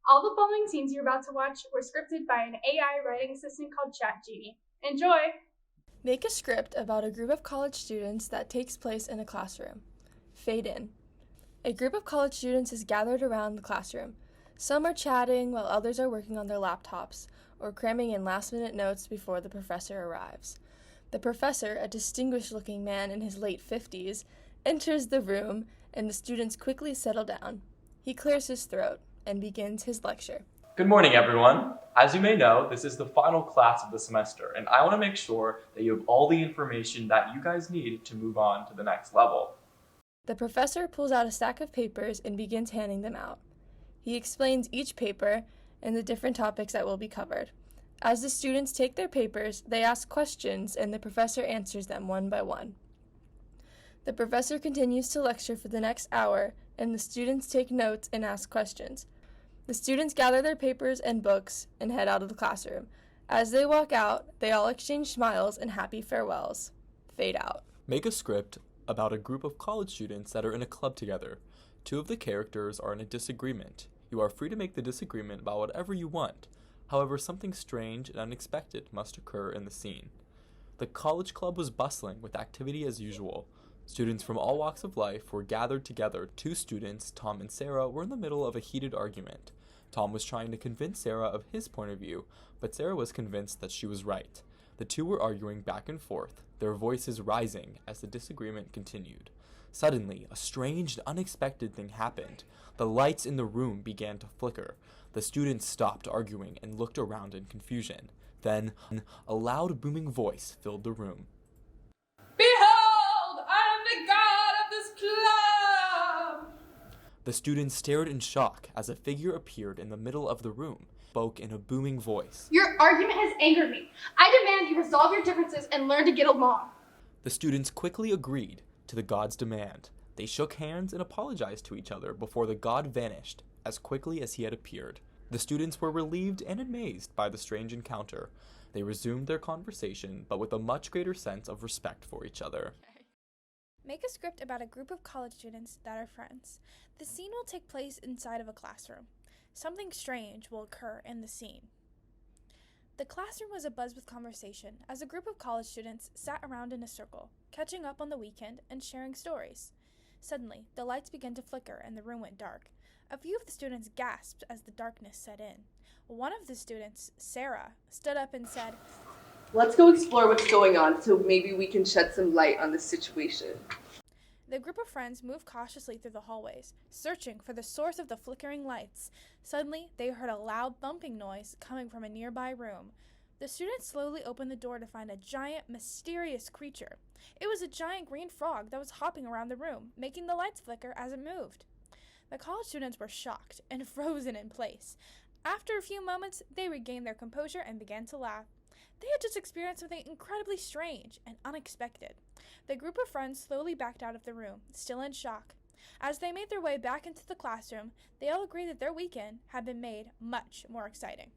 All the following scenes you're about to watch were scripted by an AI writing assistant called ChatGenie. Enjoy! Make a script about a group of college students that takes place in a classroom. Fade in. A group of college students is gathered around the classroom. Some are chatting while others are working on their laptops or cramming in last-minute notes before the professor arrives. The professor, a distinguished-looking man in his late 50s, enters the room and the students quickly settle down. He clears his throat and begins his lecture. Good morning, everyone. As you may know, this is the final class of the semester, and I want to make sure that you have all the information that you guys need to move on to the next level. The professor pulls out a stack of papers and begins handing them out. He explains each paper and the different topics that will be covered. As the students take their papers, they ask questions and the professor answers them one by one. The professor continues to lecture for the next hour, and the students take notes and ask questions. The students gather their papers and books and head out of the classroom. As they walk out, they all exchange smiles and happy farewells. Fade out. Make a script about a group of college students that are in a club together. Two of the characters are in a disagreement. You are free to make the disagreement about whatever you want. However, something strange and unexpected must occur in the scene. The college club was bustling with activity as usual. Students from all walks of life were gathered together. Two students, Tom and Sarah, were in the middle of a heated argument. Tom was trying to convince Sarah of his point of view, but Sarah was convinced that she was right. The two were arguing back and forth, their voices rising as the disagreement continued. Suddenly, a strange and unexpected thing happened. The lights in the room began to flicker. The students stopped arguing and looked around in confusion. Then, a loud booming voice filled the room. Behold, I am the god of this club! The students stared in shock as a figure appeared in the middle of the room, spoke in a booming voice. Your argument has angered me. I demand you resolve your differences and learn to get along. The students quickly agreed to the god's demand. They shook hands and apologized to each other before the god vanished as quickly as he had appeared. The students were relieved and amazed by the strange encounter. They resumed their conversation, but with a much greater sense of respect for each other. Make a script about a group of college students that are friends. The scene will take place inside of a classroom. Something strange will occur in the scene. The classroom was abuzz with conversation as a group of college students sat around in a circle, catching up on the weekend and sharing stories. Suddenly, the lights began to flicker and the room went dark. A few of the students gasped as the darkness set in. One of the students, Sarah, stood up and said, Let's go explore what's going on so maybe we can shed some light on this situation. The group of friends moved cautiously through the hallways, searching for the source of the flickering lights. Suddenly, they heard a loud thumping noise coming from a nearby room. The students slowly opened the door to find a giant, mysterious creature. It was a giant green frog that was hopping around the room, making the lights flicker as it moved. The college students were shocked and frozen in place. After a few moments, they regained their composure and began to laugh. They had just experienced something incredibly strange and unexpected. The group of friends slowly backed out of the room, still in shock. As they made their way back into the classroom, they all agreed that their weekend had been made much more exciting.